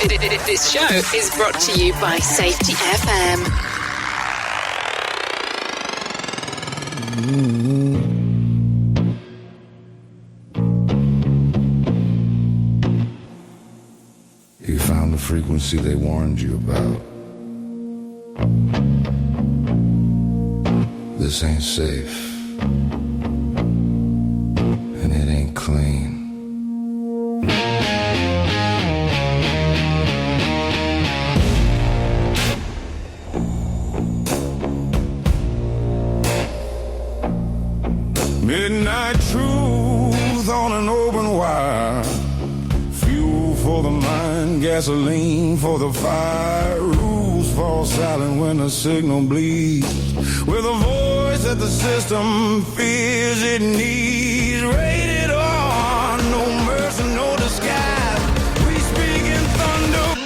This show is brought to you by Safety FM. You found the frequency they warned you about. This ain't safe. And it ain't clean. Midnight truth on an open wire. Fuel for the mind, gasoline for the fire. Rules fall silent when the signal bleeds. With a voice that the system fears it needs. Rated R, no mercy, no disguise. We speak in thunder.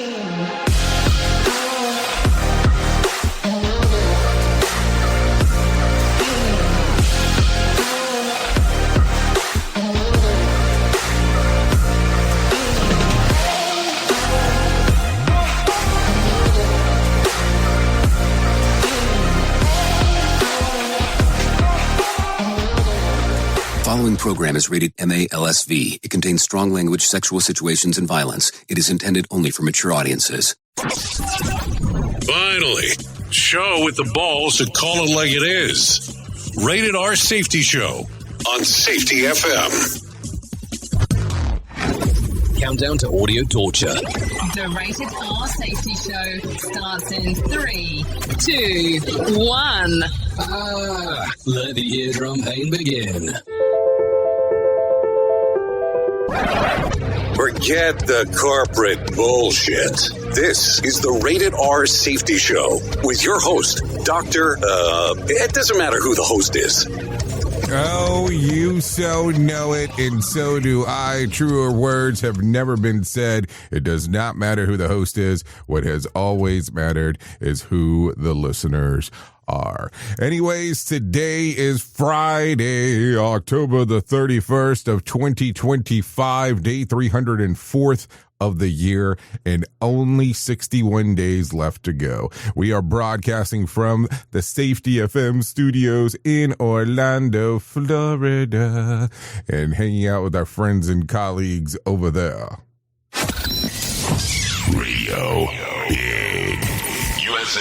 The following program is rated MA-LSV. It contains strong language, sexual situations, and violence. It is intended only for mature audiences. Finally, show with the balls to call it like it is. Rated R Safety Show on Safety FM. Countdown to audio torture. The Rated R Safety Show starts in 3, 2, 1. Let the eardrum pain begin. Forget the corporate bullshit. This is the Rated R Safety Show with your host, Dr. It doesn't matter who the host is. Oh, you so know it, and so do I. Truer words have never been said. It does not matter who the host is. What has always mattered is who the listeners are. Anyways, today is Friday, October the 31st of 2025, day 304th of the year, and only 61 days left to go. We are broadcasting from the Safety FM studios in Orlando, Florida, and hanging out with our friends and colleagues over there. Radio Big. USA,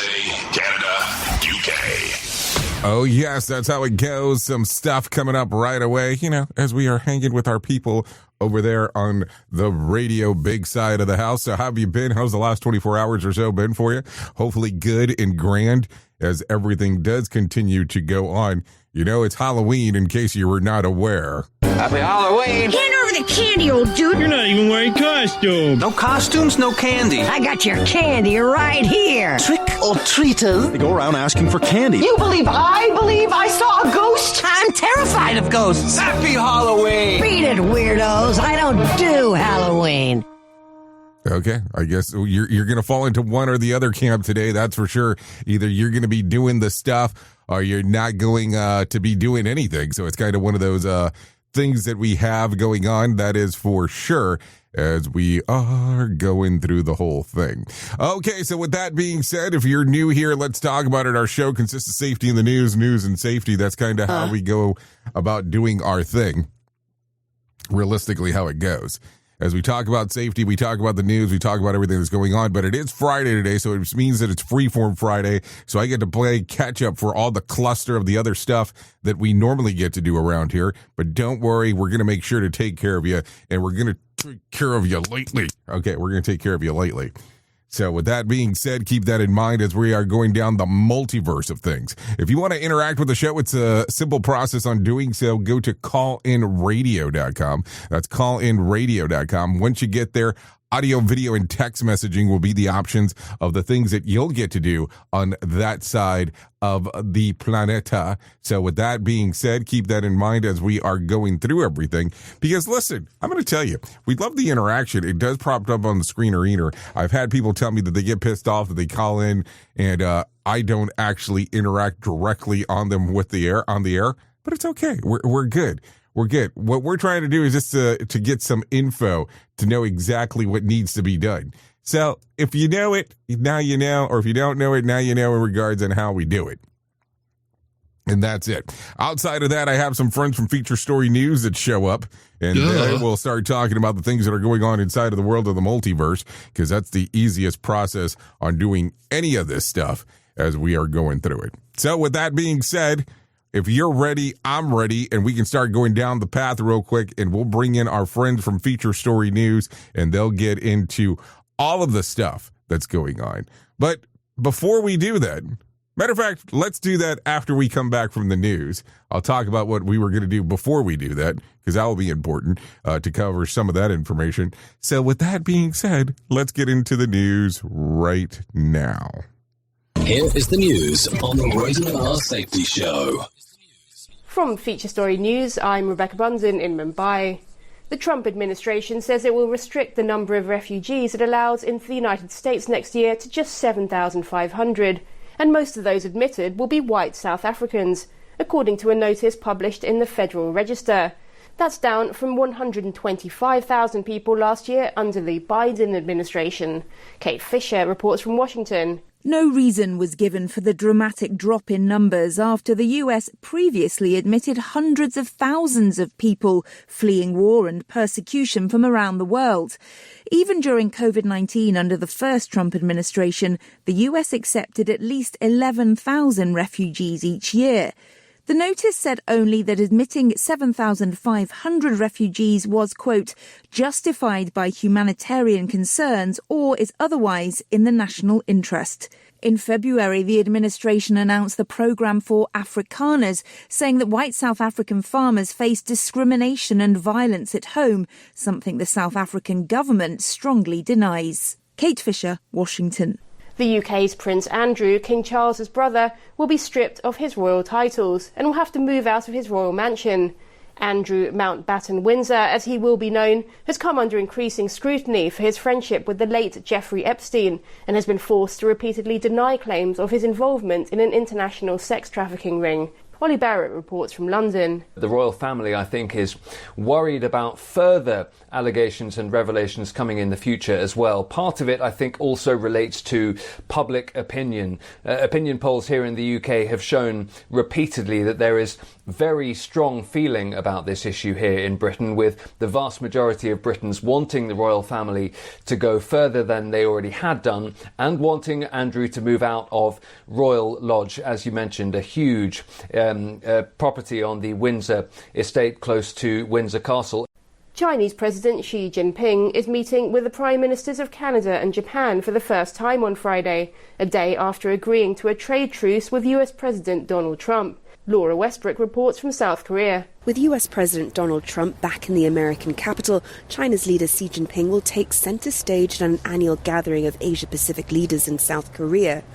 Canada, UK. Oh, yes, that's how it goes. Some stuff coming up right away, you know, as we are hanging with our people over there on the radio big side of the house. So how have you been? How's the last 24 hours or so been for you? Hopefully good and grand as everything does continue to go on. You know, it's Halloween in case you were not aware. Happy Halloween! Hand over the candy, old dude. You're not even wearing costumes. No costumes, no candy. I got your candy right here. Trick or treaters. They go around asking for candy. You believe I saw a ghost? I'm terrified of ghosts. Happy Halloween! Read it, weirdos. I don't do Halloween. Okay, I guess you're going to fall into one or the other camp today, that's for sure. Either you're going to be doing the stuff or you're not going to be doing anything. So it's kind of one of those things that we have going on, that is for sure, as we are going through the whole thing. Okay, so with that being said, if you're new here, let's talk about it. Our show consists of safety in the news and safety. That's kind of how we go about doing our thing, realistically how it goes. As we talk about safety, we talk about the news, we talk about everything that's going on, but it is Friday today, so it means that it's Freeform Friday, so I get to play catch up for all the cluster of the other stuff that we normally get to do around here. But don't worry, we're going to make sure to take care of you, and we're going to take care of you lately. Okay, we're going to take care of you lately. So with that being said, keep that in mind as we are going down the multiverse of things. If you want to interact with the show, it's a simple process on doing so. Go to callinradio.com. That's callinradio.com. Once you get there, audio, video, and text messaging will be the options of the things that you'll get to do on that side of the planeta. So with that being said, keep that in mind as we are going through everything. Because listen, I'm going to tell you, we love the interaction. It does prop up on the screener. I've had people tell me that they get pissed off that they call in and I don't actually interact directly on them on the air, but it's okay. We're good. We're good. What we're trying to do is just to get some info to know exactly what needs to be done. So if you know it, now you know, or if you don't know it, now you know in regards on how we do it. And that's it. Outside of that, I have some friends from Feature Story News that show up, and we'll start talking about the things that are going on inside of the world of the multiverse, because that's the easiest process on doing any of this stuff as we are going through it. So with that being said, if you're ready, I'm ready, and we can start going down the path real quick, and we'll bring in our friends from Feature Story News, and they'll get into all of the stuff that's going on. But before we do that, matter of fact, let's do that after we come back from the news. I'll talk about what we were going to do before we do that, because that will be important to cover some of that information. So with that being said, let's get into the news right now. Here is the news on the Rated R Safety Show. From Feature Story News, I'm Rebecca Bunzen in Mumbai. The Trump administration says it will restrict the number of refugees it allows into the United States next year to just 7,500, and most of those admitted will be white South Africans, according to a notice published in the Federal Register. That's down from 125,000 people last year under the Biden administration. Kate Fisher reports from Washington. No reason was given for the dramatic drop in numbers after the US previously admitted hundreds of thousands of people fleeing war and persecution from around the world. Even during COVID-19 under the first Trump administration, the US accepted at least 11,000 refugees each year. The notice said only that admitting 7,500 refugees was, quote, justified by humanitarian concerns or is otherwise in the national interest. In February, the administration announced the program for Afrikaners, saying that white South African farmers face discrimination and violence at home, something the South African government strongly denies. Kate Fisher, Washington. The UK's Prince Andrew, King Charles's brother, will be stripped of his royal titles and will have to move out of his royal mansion. Andrew Mountbatten Windsor, as he will be known, has come under increasing scrutiny for his friendship with the late Jeffrey Epstein and has been forced to repeatedly deny claims of his involvement in an international sex trafficking ring. Ollie Barrett reports from London. The royal family, I think, is worried about further allegations and revelations coming in the future as well. Part of it, I think, also relates to public opinion. Opinion polls here in the UK have shown repeatedly that there is very strong feeling about this issue here in Britain, with the vast majority of Britons wanting the royal family to go further than they already had done and wanting Andrew to move out of Royal Lodge, as you mentioned, a huge property on the Windsor estate close to Windsor Castle. Chinese President Xi Jinping is meeting with the Prime Ministers of Canada and Japan for the first time on Friday, a day after agreeing to a trade truce with US President Donald Trump. Laura Westbrook reports from South Korea. With US President Donald Trump back in the American capital, China's leader Xi Jinping will take centre stage at an annual gathering of Asia-Pacific leaders in South Korea.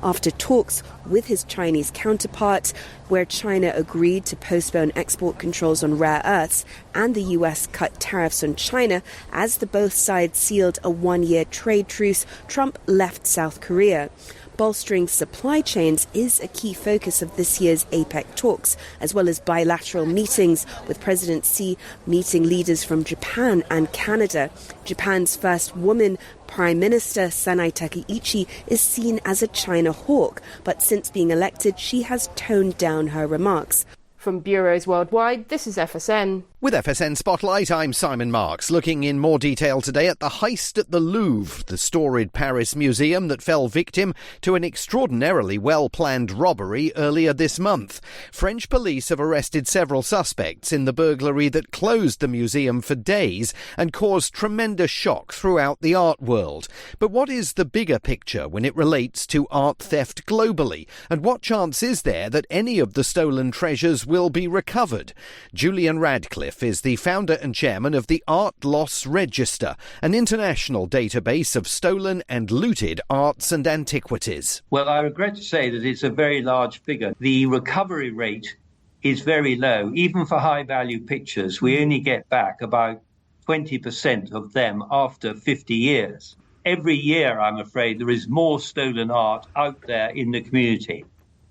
After talks with his Chinese counterpart, where China agreed to postpone export controls on rare earths and the US cut tariffs on China as the both sides sealed a one-year trade truce, Trump left South Korea. Bolstering supply chains is a key focus of this year's APEC talks, as well as bilateral meetings, with President Xi meeting leaders from Japan and Canada. Japan's first woman Prime Minister Sanai Takaichi is seen as a China hawk, but since being elected, she has toned down her remarks. From bureaus worldwide, this is FSN. With FSN Spotlight, I'm Simon Marks, looking in more detail today at the heist at the Louvre, the storied Paris museum that fell victim to an extraordinarily well-planned robbery earlier this month. French police have arrested several suspects in the burglary that closed the museum for days and caused tremendous shock throughout the art world. But what is the bigger picture when it relates to art theft globally? And what chance is there that any of the stolen treasures will be recovered? Julian Radcliffe is the founder and chairman of the Art Loss Register, an international database of stolen and looted arts and antiquities. Well, I regret to say that it's a very large figure. The recovery rate is very low. Even for high-value pictures, we only get back about 20% of them after 50 years. Every year, I'm afraid, there is more stolen art out there in the community.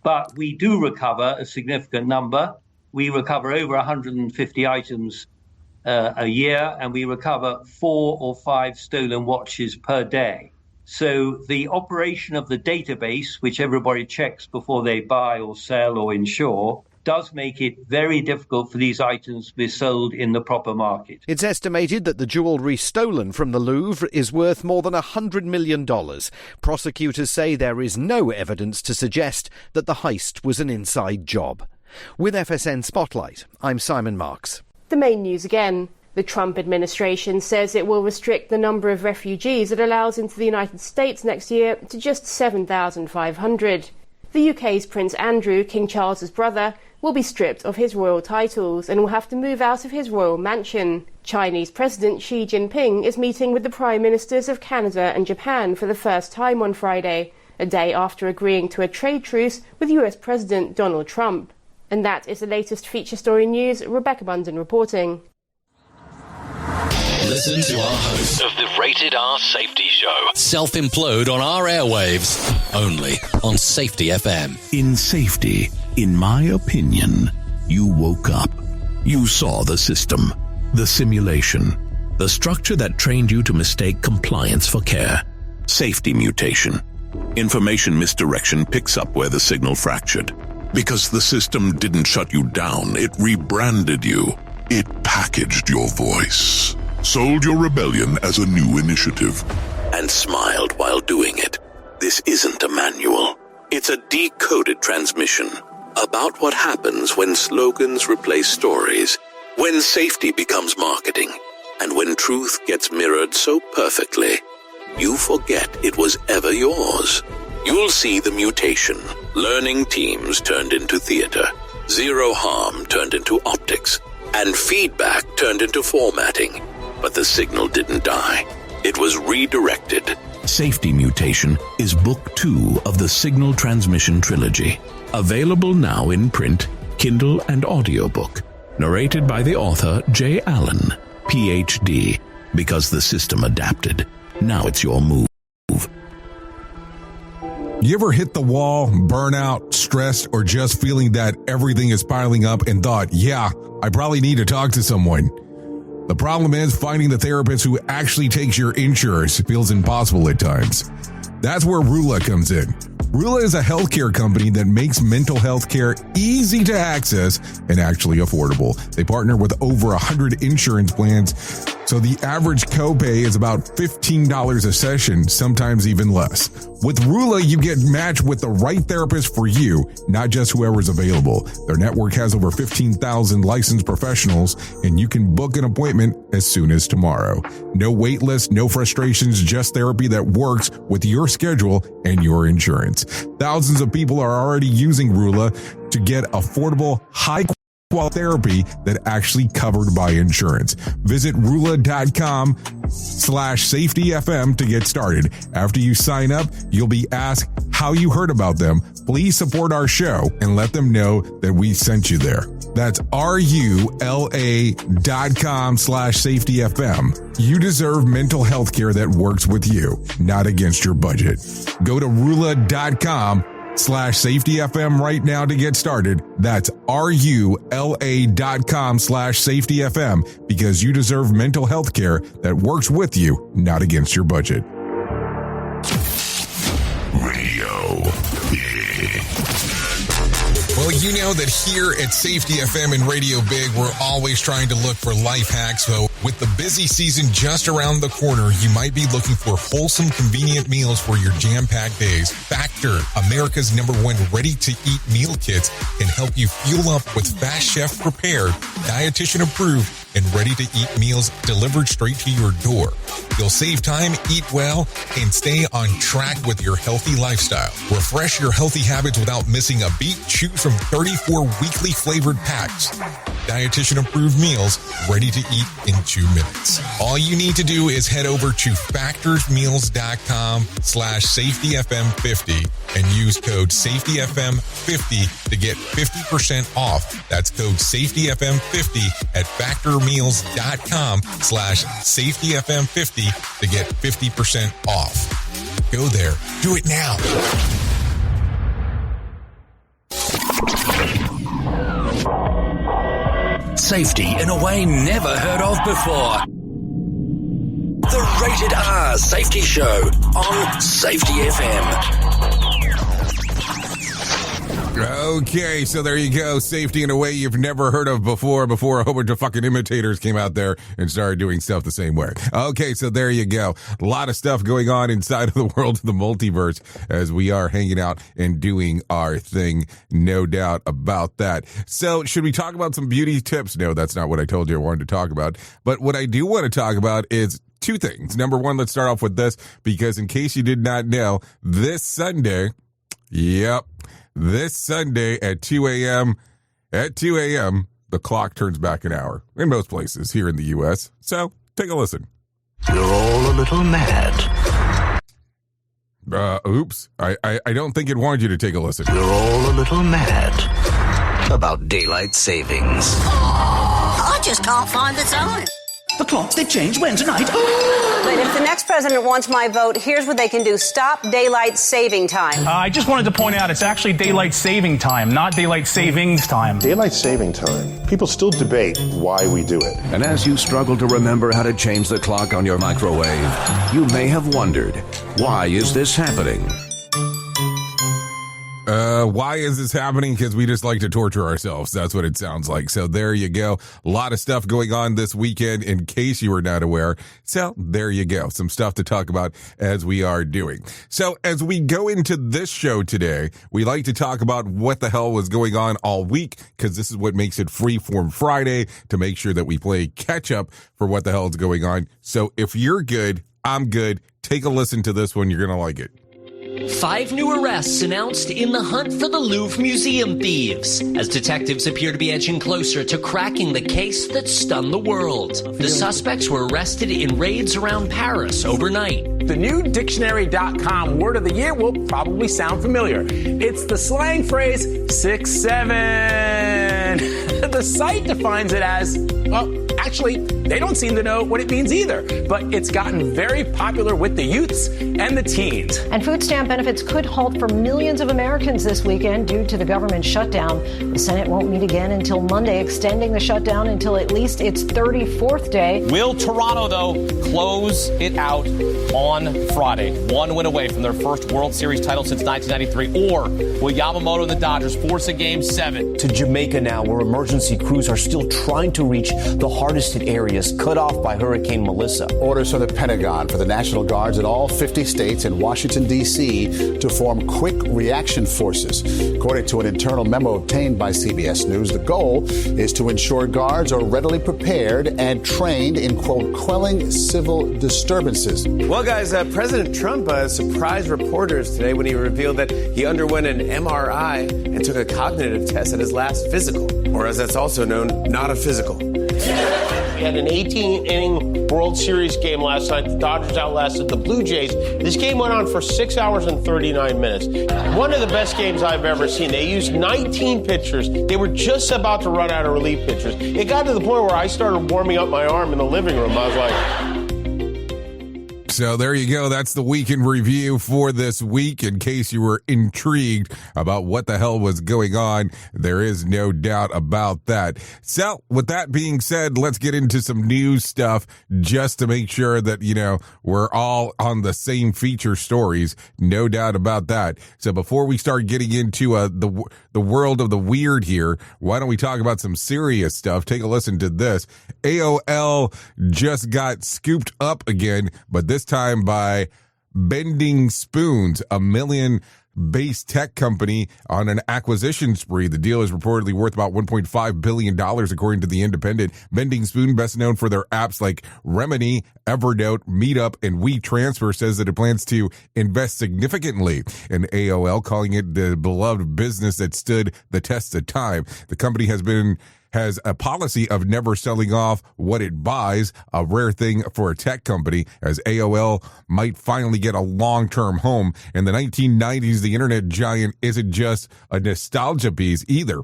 But we do recover a significant number. We recover over 150 items a year, and we recover 4 or 5 stolen watches per day. So the operation of the database, which everybody checks before they buy or sell or insure, does make it very difficult for these items to be sold in the proper market. It's estimated that the jewellery stolen from the Louvre is worth more than $100 million. Prosecutors say there is no evidence to suggest that the heist was an inside job. With FSN Spotlight, I'm Simon Marks. The main news again. The Trump administration says it will restrict the number of refugees it allows into the United States next year to just 7,500. The UK's Prince Andrew, King Charles's brother, will be stripped of his royal titles and will have to move out of his royal mansion. Chinese President Xi Jinping is meeting with the Prime Ministers of Canada and Japan for the first time on Friday, a day after agreeing to a trade truce with US President Donald Trump. And that is the latest feature story news. Rebecca Bunden reporting. Listen to our host of the Rated R Safety Show. Self-implode on our airwaves. Only on Safety FM. In safety, in my opinion, you woke up. You saw the system, the simulation, the structure that trained you to mistake compliance for care. Safety mutation. Information misdirection picks up where the signal fractured. Because the system didn't shut you down, it rebranded you. It packaged your voice. Sold your rebellion as a new initiative. And smiled while doing it. This isn't a manual. It's a decoded transmission about what happens when slogans replace stories, when safety becomes marketing, and when truth gets mirrored so perfectly, you forget it was ever yours. You'll see the mutation. Learning teams turned into theater. Zero harm turned into optics. And feedback turned into formatting. But the signal didn't die. It was redirected. Safety Mutation is Book 2 of the Signal Transmission Trilogy. Available now in print, Kindle, and audiobook. Narrated by the author J. Allen, Ph.D. Because the system adapted. Now it's your move. You ever hit the wall, burnout, stressed, or just feeling that everything is piling up and thought, yeah, I probably need to talk to someone? The problem is finding the therapist who actually takes your insurance feels impossible at times. That's where Rula comes in. Rula is a healthcare company that makes mental health care easy to access and actually affordable. They partner with over 100 insurance plans, so the average copay is about $15 a session, sometimes even less. With Rula, you get matched with the right therapist for you, not just whoever's available. Their network has over 15,000 licensed professionals, and you can book an appointment as soon as tomorrow. No wait list, no frustrations, just therapy that works with your schedule and your insurance. Thousands of people are already using Rula to get affordable, high-quality therapy that actually covered by insurance. Visit Rula.com/safetyfm to get started. After you sign up, you'll be asked how you heard about them. Please support our show and let them know that we sent you there. That's RULA.com/safetyfm. You deserve mental health care that works with you, not against your budget. Go to Rula.com/safetyfm right now to get started. That's RULA.com/safetyfm because you deserve mental health care that works with you, not against your budget. Radio. Well, you know that here at Safety FM and Radio Big, we're always trying to look for life hacks. So with the busy season just around the corner, you might be looking for wholesome, convenient meals for your jam-packed days. Factor, America's #1 ready-to-eat meal kits, can help you fuel up with fast chef-prepared, dietitian-approved, and ready-to-eat meals delivered straight to your door. You'll save time, eat well, and stay on track with your healthy lifestyle. Refresh your healthy habits without missing a beat. Choose from 34 weekly flavored packs. Dietitian-approved meals ready to eat in 2 minutes. All you need to do is head over to factorsmeals.com/safetyfm50 and use code safetyfm50 to get 50% off. That's code safetyfm50 at factormeals.com/safetyfm50 to get 50% off. Go there. Do it now. safety in a way never heard of before. The Rated R Safety Show on Safety FM. Okay, so there you go. Safety in a way you've never heard of before a whole bunch of fucking imitators came out there and started doing stuff the same way. Okay, so there you go. A lot of stuff going on inside of the world of the multiverse as we are hanging out and doing our thing. No doubt about that. So should we talk about some beauty tips? No, that's not what I told you I wanted to talk about. But what I do want to talk about is two things. Number one, let's start off with this, because in case you did not know, this Sunday, this Sunday at 2 a.m., the clock turns back an hour in most places here in the U.S. So take a listen. You're all a little mad. Oops. I don't think it wanted you to take a listen. You're all a little mad about daylight savings. I just can't find the time. The clocks, they change when tonight? But if the next president wants my vote, here's what they can do. Stop daylight saving time. I just wanted to point out it's actually daylight saving time, not daylight savings time. Daylight saving time. People still debate why we do it. And as you struggle to remember how to change the clock on your microwave, you may have wondered, why is this happening? Why is this happening? Because we just like to torture ourselves. That's what it sounds like. So there you go. A lot of stuff going on this weekend in case you were not aware. So there you go. Some stuff to talk about as we are doing. So as we go into this show today, we like to talk about what the hell was going on all week, because this is what makes it Freeform Friday, to make sure that we play catch up for what the hell is going on. So if you're good, I'm good. Take a listen to this one. You're going to like it. 5 new arrests announced in the hunt for the Louvre Museum thieves, as detectives appear to be edging closer to cracking the case that stunned the world. The suspects were arrested in raids around Paris overnight. The new dictionary.com word of the year will probably sound familiar. It's the slang phrase 6-7. The site defines it as, well, actually, they don't seem to know what it means either, but it's gotten very popular with the youths and the teens. And food stamp benefits could halt for millions of Americans this weekend due to the government shutdown. The Senate won't meet again until Monday, extending the shutdown until at least its 34th day. Will Toronto, though, close it out on Friday? One win away from their first World Series title since 1993. Or will Yamamoto and the Dodgers force a Game 7? To Jamaica now, where emergency crews are still trying to reach the hardest hit areas cut off by Hurricane Melissa. Orders from the Pentagon for the National Guards in all 50 states and Washington, D.C. to form quick reaction forces. According to an internal memo obtained by CBS News, the goal is to ensure guards are readily prepared and trained in, quote, quelling civil disturbances. Well, guys, President Trump surprised reporters today when he revealed that he underwent an MRI and took a cognitive test at his last physical, or as that's also known, not a physical. We had an 18-inning World Series game last night. The Dodgers outlasted the Blue Jays. This game went on for 6 hours and 39 minutes. One of the best games I've ever seen. They used 19 pitchers. They were just about to run out of relief pitchers. It got to the point where I started warming up my arm in the living room. I was like... So there you go. That's the weekend review for this week. In case you were intrigued about what the hell was going on, there is no doubt about that. So with that being said, let's get into some news stuff just to make sure that, you know, we're all on the same feature stories. No doubt about that. So before we start getting into the world of the weird here, why don't we talk about some serious stuff? Take a listen to this. AOL just got scooped up again, but this time by Bending Spoons, a million-based tech company, on an acquisition spree. The deal is reportedly worth about $1.5 billion, according to The Independent. Bending Spoon, best known for their apps like Remini, Evernote, Meetup, and WeTransfer, says that it plans to invest significantly in AOL, calling it the beloved business that stood the test of time. The company has a policy of never selling off what it buys, a rare thing for a tech company, as AOL might finally get a long-term home. In the 1990s, the internet giant isn't just a nostalgia piece either.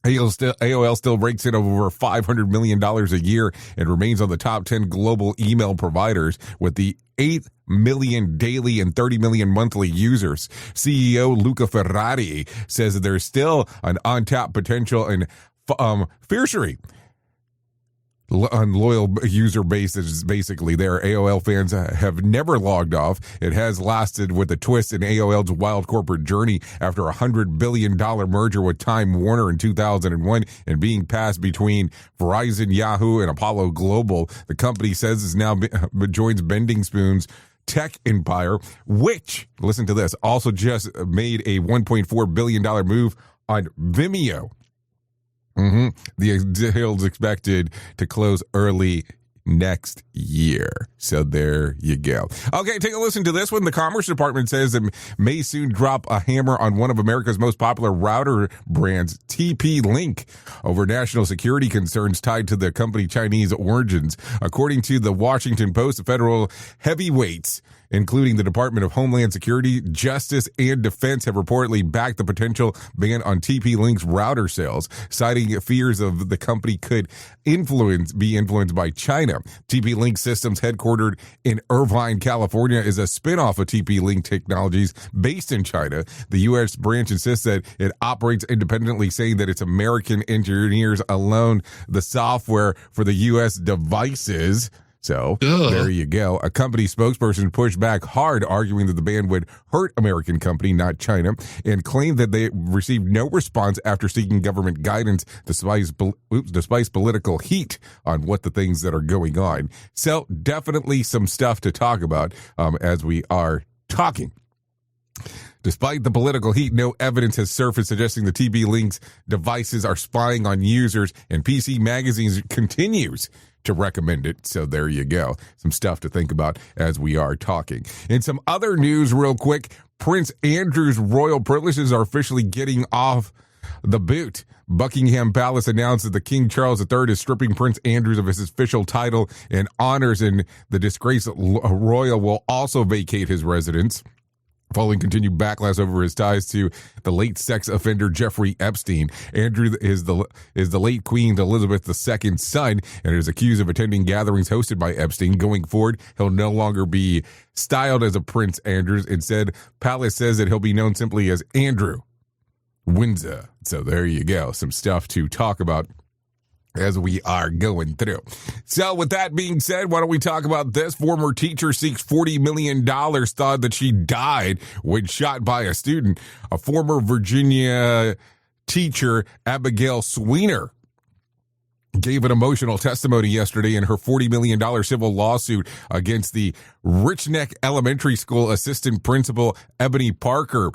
AOL still rakes in over $500 million a year and remains on the top 10 global email providers with the 8 million daily and 30 million monthly users. CEO Luca Ferrari says that there's still an untapped potential in Fiercery. unloyal user base is basically there. AOL fans have never logged off. It has lasted with a twist in AOL's wild corporate journey after a $100 billion merger with Time Warner in 2001 and being passed between Verizon, Yahoo, and Apollo Global. The company says is now joins Bending Spoon's tech empire, which, listen to this, also just made a $1.4 billion move on Vimeo. The deal is expected to close early next year. So there you go. Okay, take a listen to this one. The Commerce Department says it may soon drop a hammer on one of America's most popular router brands, TP-Link, over national security concerns tied to the company Chinese origins. According to the Washington Post, the federal heavyweights, including the Department of Homeland Security, Justice, and Defense, have reportedly backed the potential ban on TP-Link's router sales, citing fears of the company could be influenced by China. TP-Link Systems, headquartered in Irvine, California, is a spinoff of TP-Link Technologies based in China. The U.S. branch insists that it operates independently, saying that it's American engineers alone the software for the U.S. devices. So there you go. A company spokesperson pushed back hard, arguing that the ban would hurt American company, not China, and claimed that they received no response after seeking government guidance despite political heat on what the things that are going on. So definitely some stuff to talk about as we are talking. Despite the political heat, no evidence has surfaced suggesting the TP-Link's devices are spying on users, and PC Magazine continues to recommend it. So there you go. Some stuff to think about as we are talking. In some other news real quick, Prince Andrew's royal privileges are officially getting off the boot. Buckingham Palace announced that the King Charles III is stripping Prince Andrew of his official title and honors, and the disgraced royal will also vacate his residence following continued backlash over his ties to the late sex offender Jeffrey Epstein. Andrew is the late Queen Elizabeth II's son and is accused of attending gatherings hosted by Epstein. Going forward, he'll no longer be styled as a Prince Andrew. Instead, Palace says that he'll be known simply as Andrew Windsor. So there you go. Some stuff to talk about as we are going through. So with that being said, why don't we talk about this? Former teacher seeks $40 million, thought that she died when shot by a student. A former Virginia teacher, Abigail Sweener, gave an emotional testimony yesterday in her $40 million civil lawsuit against the Rich Neck Elementary School assistant principal, Ebony Parker,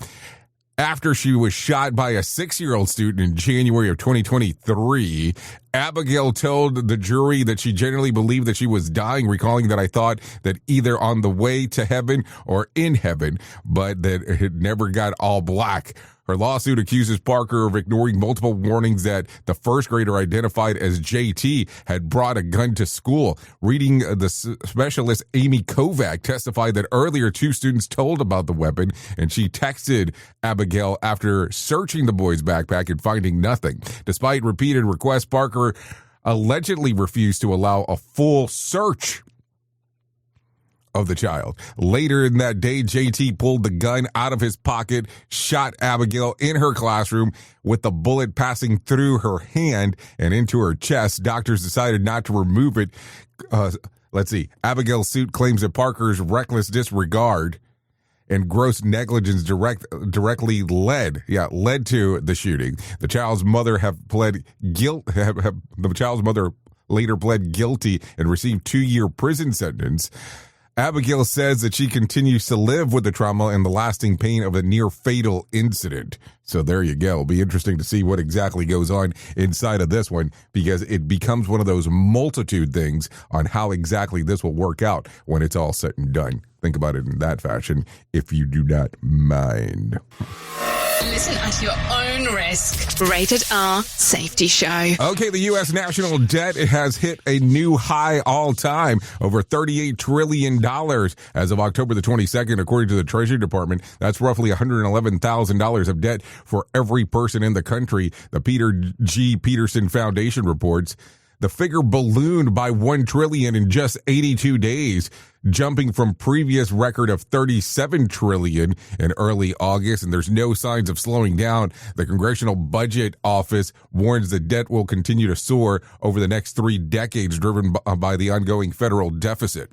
after she was shot by a 6-year-old student in January of 2023. Abigail told the jury that she genuinely believed that she was dying, recalling that I thought that either on the way to heaven or in heaven, but that it never got all black. Her lawsuit accuses Parker of ignoring multiple warnings that the first grader identified as JT had brought a gun to school. Reading the specialist Amy Kovac testified that earlier 2 students told about the weapon, and she texted Abigail after searching the boy's backpack and finding nothing. Despite repeated requests, Parker allegedly refused to allow a full search of the child. Later in that day, JT pulled the gun out of his pocket, shot Abigail in her classroom with the bullet passing through her hand and into her chest. Doctors decided not to remove it. Abigail's suit claims that Parker's reckless disregard and gross negligence directly led to the shooting. The child's mother later pled guilty and received 2-year prison sentence. Abigail says that she continues to live with the trauma and the lasting pain of a near-fatal incident. So there you go. It'll be interesting to see what exactly goes on inside of this one, because it becomes one of those multitude things on how exactly this will work out when it's all said and done. Think about it in that fashion, if you do not mind. Listen at your own risk. Rated R Safety Show. Okay, the U.S. national debt has hit a new high all time, over $38 trillion as of October the 22nd, according to the Treasury Department. That's roughly $111,000 of debt for every person in the country. The Peter G. Peterson Foundation reports The figure ballooned by 1 trillion in just 82 days, jumping from previous record of 37 trillion in early August, and there's no signs of slowing down. The Congressional Budget Office warns the debt will continue to soar over the next 3 decades, driven by the ongoing federal deficit.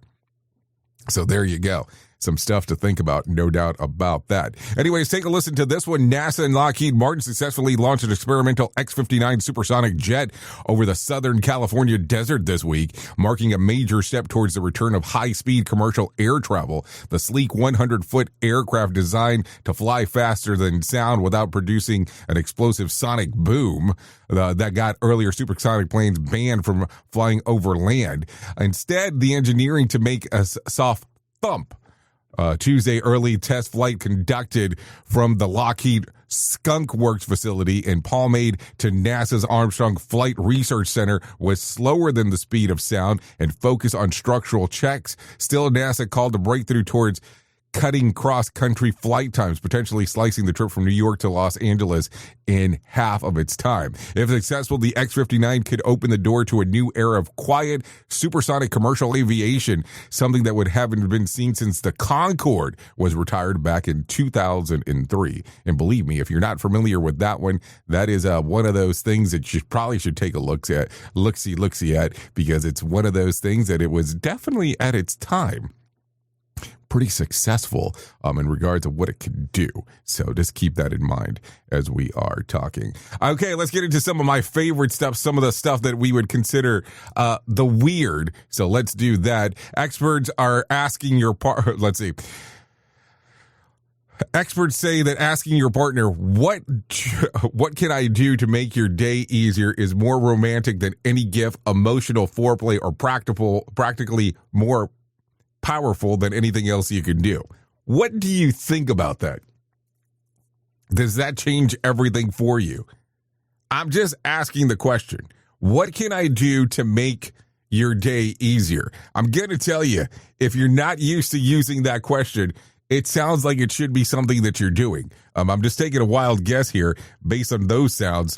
So there you go. Some stuff to think about, no doubt about that. Anyways, take a listen to this one. NASA and Lockheed Martin successfully launched an experimental X-59 supersonic jet over the Southern California desert this week, marking a major step towards the return of high-speed commercial air travel. The sleek 100-foot aircraft designed to fly faster than sound without producing an explosive sonic boom that got earlier supersonic planes banned from flying over land. Instead, the engineering to make a soft thump. Tuesday, early test flight conducted from the Lockheed Skunk Works facility in Palmade to NASA's Armstrong Flight Research Center was slower than the speed of sound and focused on structural checks. Still, NASA called the breakthrough towards cutting cross-country flight times, potentially slicing the trip from New York to Los Angeles in half of its time. If successful, the X-59 could open the door to a new era of quiet, supersonic commercial aviation, something that haven't been seen since the Concorde was retired back in 2003. And believe me, if you're not familiar with that one, that is one of those things that you probably should take a look-see at, because it's one of those things that it was definitely at its time pretty successful in regards to what it could do. So just keep that in mind as we are talking. Okay, let's get into some of my favorite stuff, some of the stuff that we would consider the weird. So let's do that. Experts are asking your let's see. Experts say that asking your partner, what can I do to make your day easier, is more romantic than any gift, emotional foreplay, or practically more powerful than anything else you can do. What do you think about that? Does that change everything for you? I'm just asking the question. What can I do to make your day easier? I'm going to tell you, if you're not used to using that question, it sounds like it should be something that you're doing. I'm just taking a wild guess here based on those sounds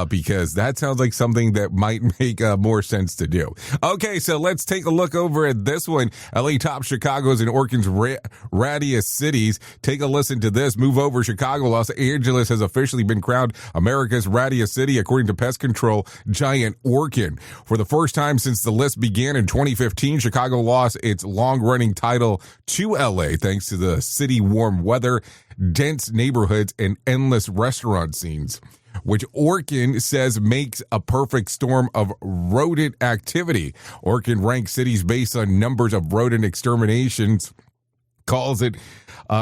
because that sounds like something that might make more sense to do. Okay, so let's take a look over at this one. LA tops Chicago's and Oregon's rattiest cities. Take a listen to this. Move over Chicago. Los Angeles has officially been crowned America's rattiest city, according to pest control giant Orkin. For the first time since the list began in 2015, Chicago lost its long-running title to LA thanks to the city warm weather, dense neighborhoods, and endless restaurant scenes, which Orkin says makes a perfect storm of rodent activity. Orkin ranks cities based on numbers of rodent exterminations, calls it,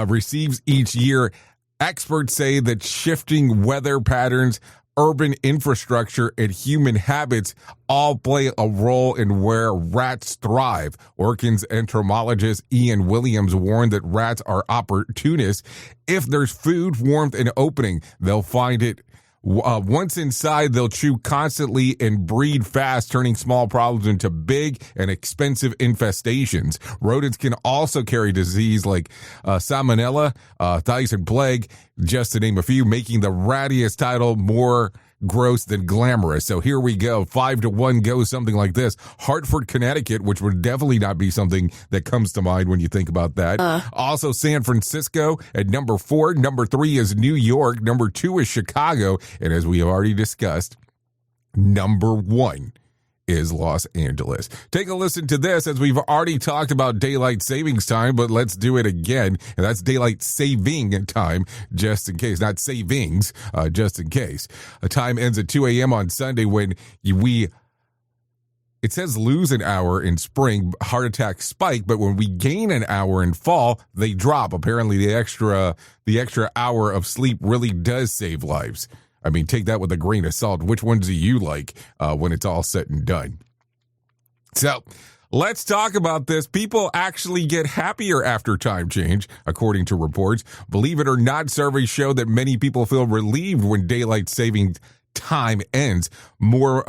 receives each year. Experts say that shifting weather patterns, urban infrastructure, and human habits all play a role in where rats thrive. Orkin's entomologist Ian Williams warned that rats are opportunists. If there's food, warmth, and opening, they'll find it. Once inside, they'll chew constantly and breed fast, turning small problems into big and expensive infestations. Rodents can also carry disease like salmonella, Tyson plague, just to name a few, making the rattiest title more gross than glamorous. So here we go. 5-1 goes something like this. Hartford, Connecticut, which would definitely not be something that comes to mind when you think about that. Also San Francisco at number 4. Number 3 is New York. Number 2 is Chicago. And as we have already discussed, number 1 is Los Angeles. Take a listen to this, as we've already talked about daylight savings time, but let's do it again. And that's daylight saving time, just in case. Not savings, just in case. The time ends at 2 a.m. on Sunday when it says lose an hour in spring, heart attacks spike, but when we gain an hour in fall, they drop. Apparently the extra hour of sleep really does save lives. I mean, take that with a grain of salt. Which ones do you like when it's all said and done? So let's talk about this. People actually get happier after time change, according to reports. Believe it or not, surveys show that many people feel relieved when daylight saving time ends. More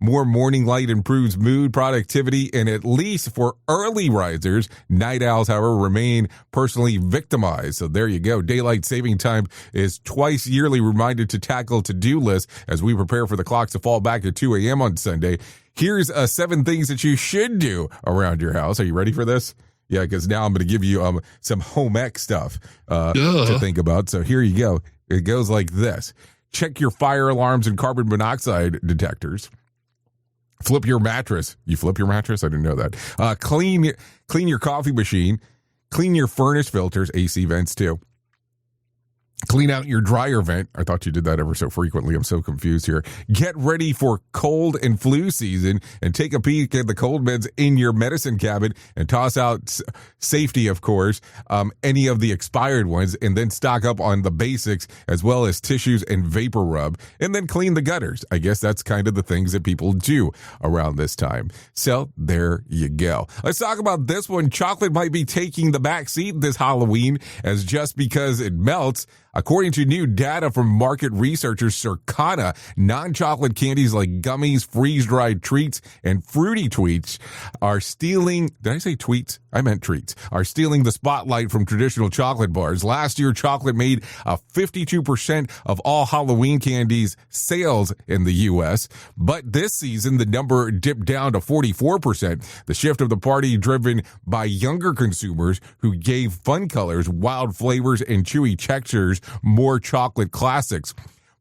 morning light improves mood, productivity, and at least for early risers. Night owls, however, remain personally victimized. So there you go. Daylight saving time is twice yearly reminded to tackle to-do lists as we prepare for the clocks to fall back at 2 a.m. on Sunday. Here's 7 things that you should do around your house. Are you ready for this? Yeah, because now I'm going to give you some home ec stuff to think about. So here you go. It goes like this. Check your fire alarms and carbon monoxide detectors. Flip your mattress. You flip your mattress? I didn't know that. Clean your coffee machine. Clean your furnace filters, AC vents too. Clean out your dryer vent. I thought you did that ever so frequently. I'm so confused here. Get ready for cold and flu season and take a peek at the cold meds in your medicine cabinet and toss out safety, of course, any of the expired ones, and then stock up on the basics as well as tissues and vapor rub, and then clean the gutters. I guess that's kind of the things that people do around this time. So there you go. Let's talk about this one. Chocolate might be taking the back seat this Halloween, as just because it melts. According to new data from market researchers Circana, non-chocolate candies like gummies, freeze-dried treats, and fruity tweets are stealing... Did I say tweets? I meant treats. Are stealing the spotlight from traditional chocolate bars. Last year, chocolate made 52% of all Halloween candies sales in the U.S., but this season, the number dipped down to 44%. The shift of the party driven by younger consumers who gave fun colors, wild flavors, and chewy textures more chocolate classics.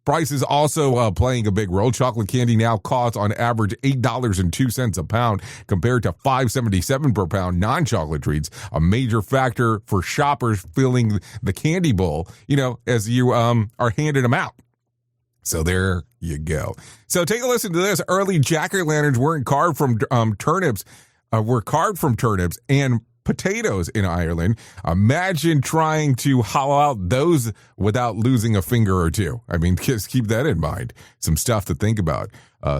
Price is also playing a big role. Chocolate candy now costs on average $8.02 a pound compared to $5.77 per pound non-chocolate treats, a major factor for shoppers filling the candy bowl, as you are handing them out. So there you go. So take a listen to this. Early jack-o'-lanterns weren't carved from turnips, were carved from turnips and potatoes in Ireland. Imagine trying to hollow out those without losing a finger or two. I mean, just keep that in mind. Some stuff to think about.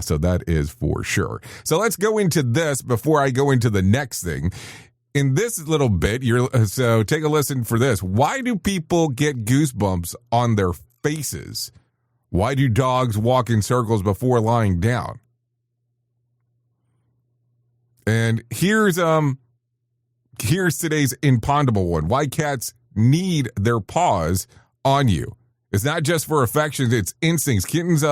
So that is for sure. So let's go into this before I go into the next thing. In this little bit, so take a listen for this. Why do people get goosebumps on their faces? Why do dogs walk in circles before lying down? And here's today's impondable one. Why cats need their paws on you. It's not just for affection, it's instincts. Kittens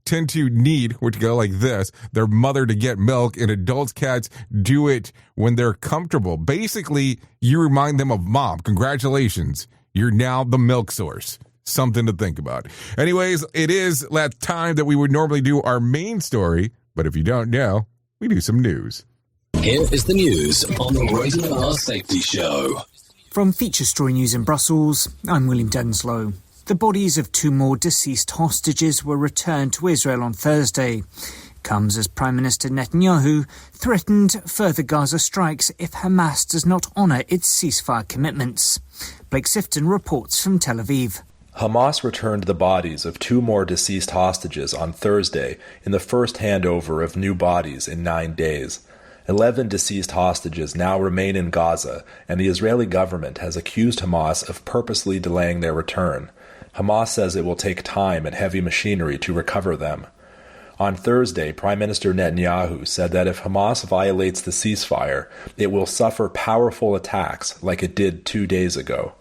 tend to need, which go like this, their mother to get milk, and adults cats do it when they're comfortable. Basically, you remind them of mom. Congratulations. You're now the milk source. Something to think about. Anyways, it is that time that we would normally do our main story, but if you don't know, we do some news. Here is the news on the Rated R Safety Show. From Feature Story News in Brussels, I'm William Denslow. The bodies of 2 more deceased hostages were returned to Israel on Thursday. Comes as Prime Minister Netanyahu threatened further Gaza strikes if Hamas does not honour its ceasefire commitments. Blake Sifton reports from Tel Aviv. Hamas returned the bodies of 2 more deceased hostages on Thursday in the first handover of new bodies in 9 days. 11 deceased hostages now remain in Gaza, and the Israeli government has accused Hamas of purposely delaying their return. Hamas says it will take time and heavy machinery to recover them. On Thursday, Prime Minister Netanyahu said that if Hamas violates the ceasefire, it will suffer powerful attacks like it did 2 days ago.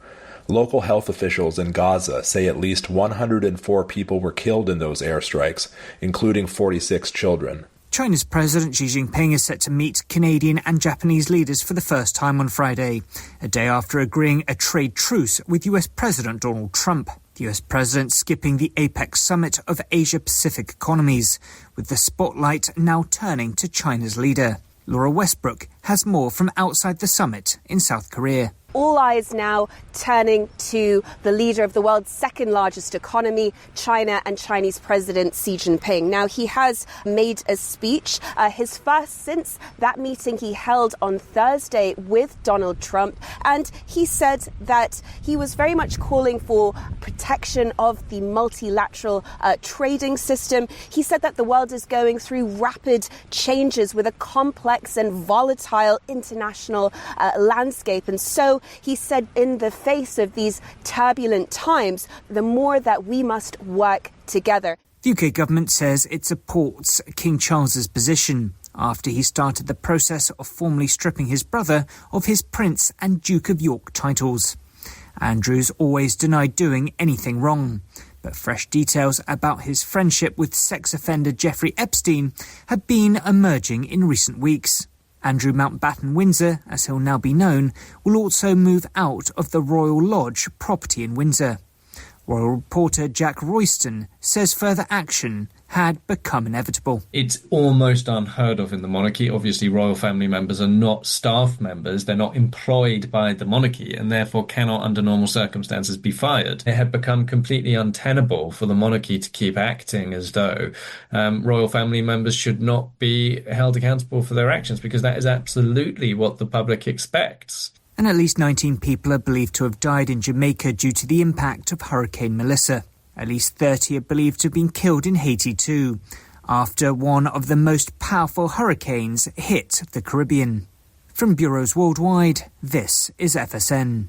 Local health officials in Gaza say at least 104 people were killed in those airstrikes, including 46 children. China's President Xi Jinping is set to meet Canadian and Japanese leaders for the first time on Friday, a day after agreeing a trade truce with US President Donald Trump. The US President skipping the APEC summit of Asia-Pacific economies, with the spotlight now turning to China's leader. Laura Westbrook has more from outside the summit in South Korea. All eyes now turning to the leader of the world's second largest economy, China, and Chinese President Xi Jinping. Now, he has made a speech, his first since that meeting he held on Thursday with Donald Trump. And he said that he was very much calling for protection of the multilateral trading system. He said that the world is going through rapid changes with a complex and volatile international landscape. And so he said in the face of these turbulent times, the more that we must work together. The UK government says it supports King Charles's position after he started the process of formally stripping his brother of his Prince and Duke of York titles. Andrew's always denied doing anything wrong, But fresh details about his friendship with sex offender Jeffrey Epstein have been emerging in recent weeks. Andrew Mountbatten Windsor, as he'll now be known, will also move out of the Royal Lodge property in Windsor. Royal reporter Jack Royston says further action had become inevitable. It's almost unheard of in the monarchy. Obviously, royal family members are not staff members. They're not employed by the monarchy and therefore cannot, under normal circumstances, be fired. It had become completely untenable for the monarchy to keep acting as though royal family members should not be held accountable for their actions, because that is absolutely what the public expects. And at least 19 people are believed to have died in Jamaica due to the impact of Hurricane Melissa. At least 30 are believed to have been killed in Haiti too, after one of the most powerful hurricanes hit the Caribbean. From bureaus worldwide, this is FSN.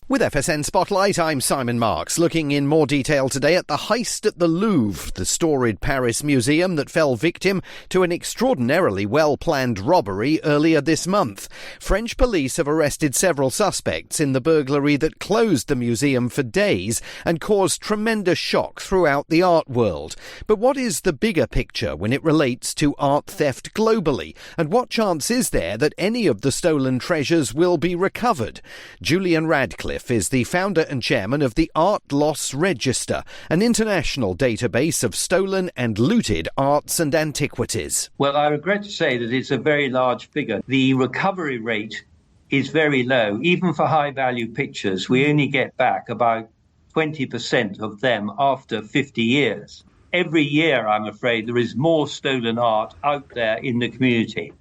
With FSN Spotlight, I'm Simon Marks, looking in more detail today at the heist at the Louvre, the storied Paris museum that fell victim to an extraordinarily well-planned robbery earlier this month. French police have arrested several suspects in the burglary that closed the museum for days and caused tremendous shock throughout the art world. But what is the bigger picture when it relates to art theft globally? And what chance is there that any of the stolen treasures will be recovered? Julian Radcliffe is the founder and chairman of the Art Loss Register, an international database of stolen and looted arts and antiquities. Well, I regret to say that it's a very large figure. The recovery rate is very low. Even for high-value pictures, we only get back about 20% of them after 50 years. Every year, I'm afraid, there is more stolen art out there in the community.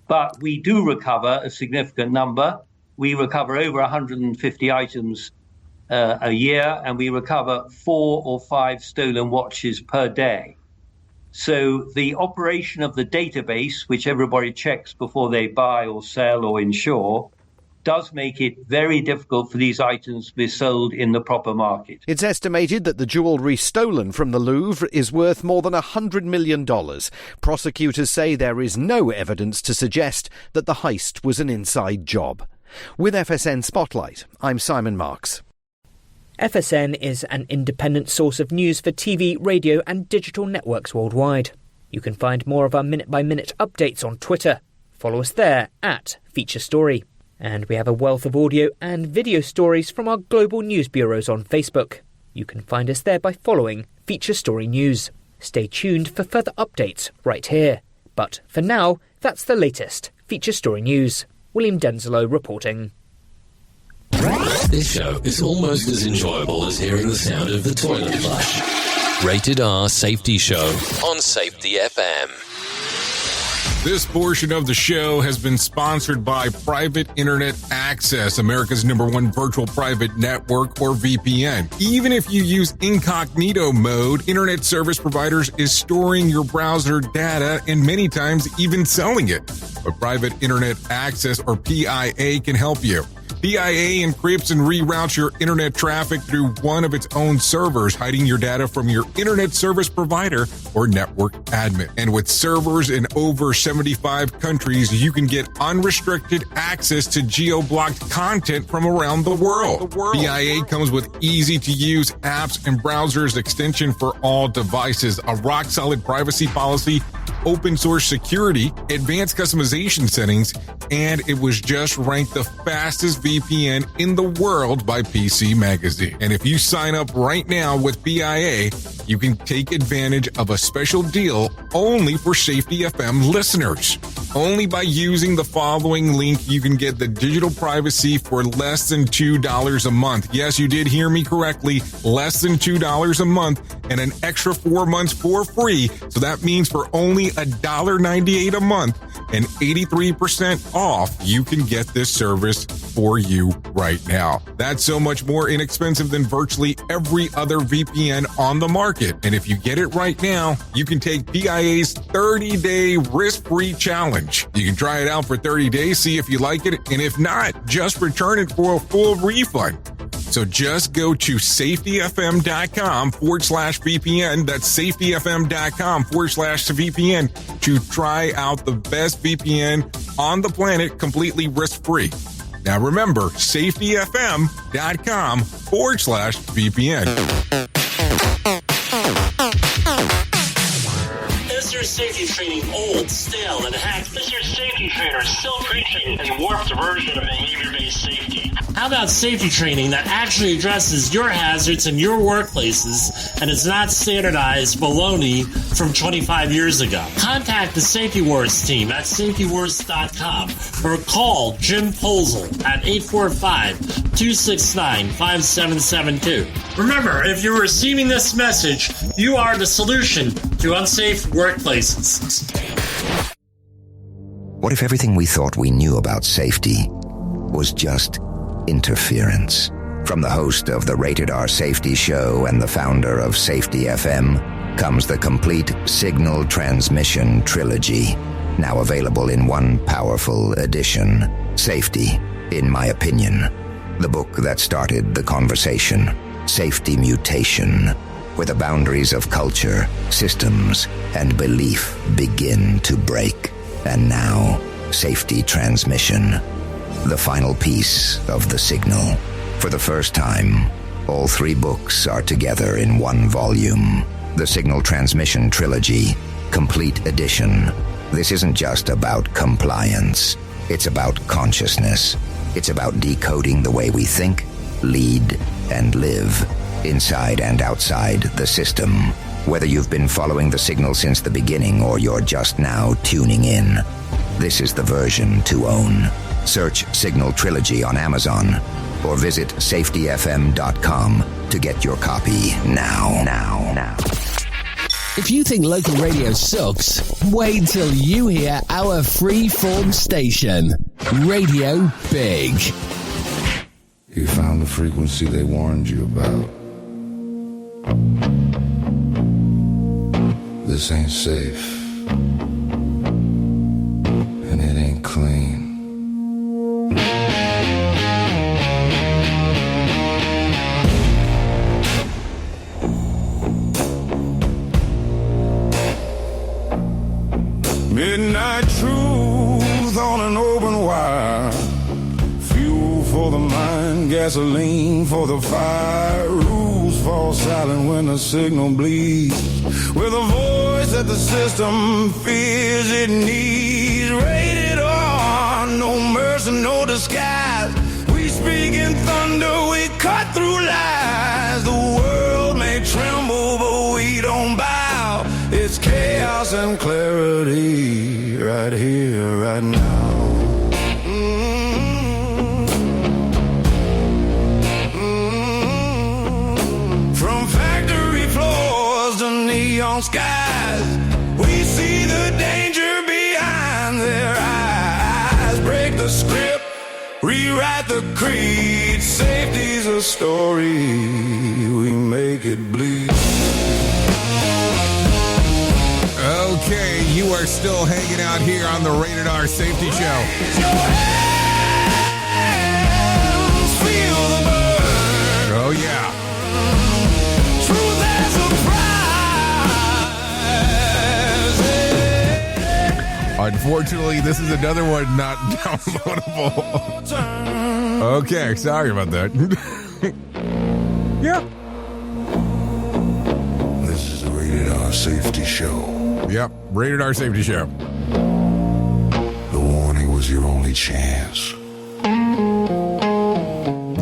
But we do recover a significant number. We recover over 150 items a year, and we recover 4 or 5 stolen watches per day. So the operation of the database, which everybody checks before they buy or sell or insure, does make it very difficult for these items to be sold in the proper market. It's estimated that the jewellery stolen from the Louvre is worth more than $100 million. Prosecutors say there is no evidence to suggest that the heist was an inside job. With FSN Spotlight, I'm Simon Marks. FSN is an independent source of news for TV, radio and digital networks worldwide. You can find more of our minute-by-minute updates on Twitter. Follow us there at Feature Story. And we have a wealth of audio and video stories from our global news bureaus on Facebook. You can find us there by following Feature Story News. Stay tuned for further updates right here. But for now, that's the latest Feature Story News. William Denzelo reporting. This show is almost as enjoyable as hearing the sound of the toilet flush. Rated R Safety Show on Safety FM. This portion of the show has been sponsored by Private Internet Access, America's #1 virtual private network, or VPN. Even if you use incognito mode, internet service providers is storing your browser data and many times even selling it. But Private Internet Access, or PIA, can help you. PIA encrypts and reroutes your internet traffic through one of its own servers, hiding your data from your internet service provider or network admin. And with servers in over 75 countries, you can get unrestricted access to geo-blocked content from around the world. PIA comes with easy-to-use apps and browsers extension for all devices, a rock-solid privacy policy, open source security, advanced customization settings, and it was just ranked the fastest VPN in the world by PC Magazine. And if you sign up right now with PIA, you can take advantage of a special deal only for Safety FM listeners. Only by using the following link, you can get the digital privacy for less than $2 a month. Yes, you did hear me correctly, less than $2 a month, and an extra 4 months for free. So that means for only $1.98 a month and 83% off, you can get this service for you right now. That's so much more inexpensive than virtually every other VPN on the market. And if you get it right now, you can take PIA's 30-day risk-free challenge. You can try it out for 30 days, see if you like it, and if not, just return it for a full refund. So just go to safetyfm.com/VPN. That's safetyfm.com/VPN to try out the best VPN on the planet completely risk-free. Now remember, safetyfm.com/VPN. Is your safety training old, stale, and hacked? Is your safety trainer still preaching a warped version of behavior-based safety? How about safety training that actually addresses your hazards in your workplaces and is not standardized baloney from 25 years ago? Contact the Safety Wars team at safetywars.com or call Jim Posel at 845-269-5772. Remember, if you're receiving this message, you are the solution to unsafe workplaces. What if everything we thought we knew about safety was just interference? From the host of the Rated R Safety Show and the founder of Safety FM comes the complete signal transmission trilogy, now available in one powerful edition. Safety, in my opinion, the book that started the conversation. Safety Mutation, where the boundaries of culture, systems, and belief begin to break. And now, Safety Transmission, the final piece of the signal. For the first time, all three books are together in one volume. The Signal Transmission Trilogy, Complete Edition. This isn't just about compliance. It's about consciousness. It's about decoding the way we think, lead, and live, inside and outside the system. Whether you've been following the signal since the beginning or you're just now tuning in, this is the version to own. Search Signal Trilogy on Amazon or visit safetyfm.com to get your copy now. If you think local radio sucks, wait till you hear our free-form station, Radio Big. You found the frequency they warned you about. This ain't safe. And it ain't clean. Midnight truth on an open wire. Fuel for the mind, gasoline for the fire. Rules fall silent when the signal bleeds. With a voice that the system fears it needs. Rated R, no mercy, no disguise. We speak in thunder, we cut through lies. The world may tremble, but we don't bow. It's chaos and clarity, right here, right now. From factory floors to neon skies, we see the danger behind their eyes. Break the script, rewrite the creed. Safety's a story, we make it bleed. Okay, you are still hanging out here on the Rated R Safety Show. Oh, yeah. Unfortunately, this is another one not downloadable. Okay, sorry about that. Yeah. This is the Rated R Safety Show. Yep, Rated R Safety Show. The warning was your only chance.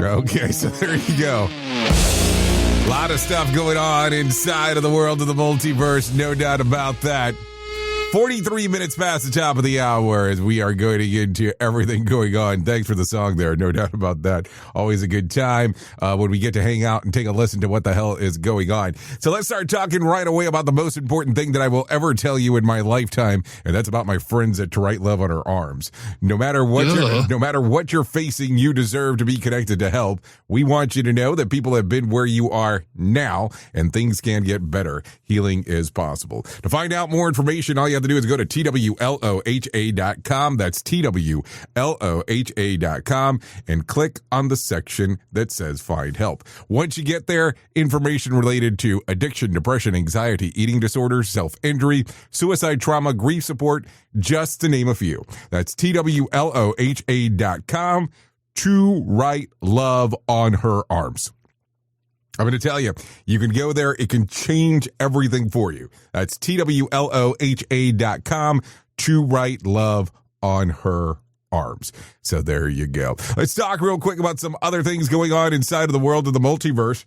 Okay, so there you go. A lot of stuff going on inside of the world of the multiverse, no doubt about that. 43 minutes past the top of the hour as we are going to get into everything going on. Thanks for the song there, no doubt about that. Always a good time when we get to hang out and take a listen to what the hell is going on. So let's start talking right away about the most important thing that I will ever tell you in my lifetime, and that's about my friends at To Write Love on Our Arms. No matter what you're facing, you deserve to be connected to help. We want you to know that people have been where you are now, and things can get better. Healing is possible. To find out more information, all you have to do is go to TWLOHA.com. That's TWLOHA.com and click on the section that says Find Help. Once you get there, information related to addiction, depression, anxiety, eating disorders, self-injury, suicide, trauma, grief support, just to name a few. That's TWLOHA.com. to write love on her arms. I'm going to tell you, you can go there. It can change everything for you. That's TWLOHA.com, to write love on her arms. So there you go. Let's talk real quick about some other things going on inside of the world of the multiverse.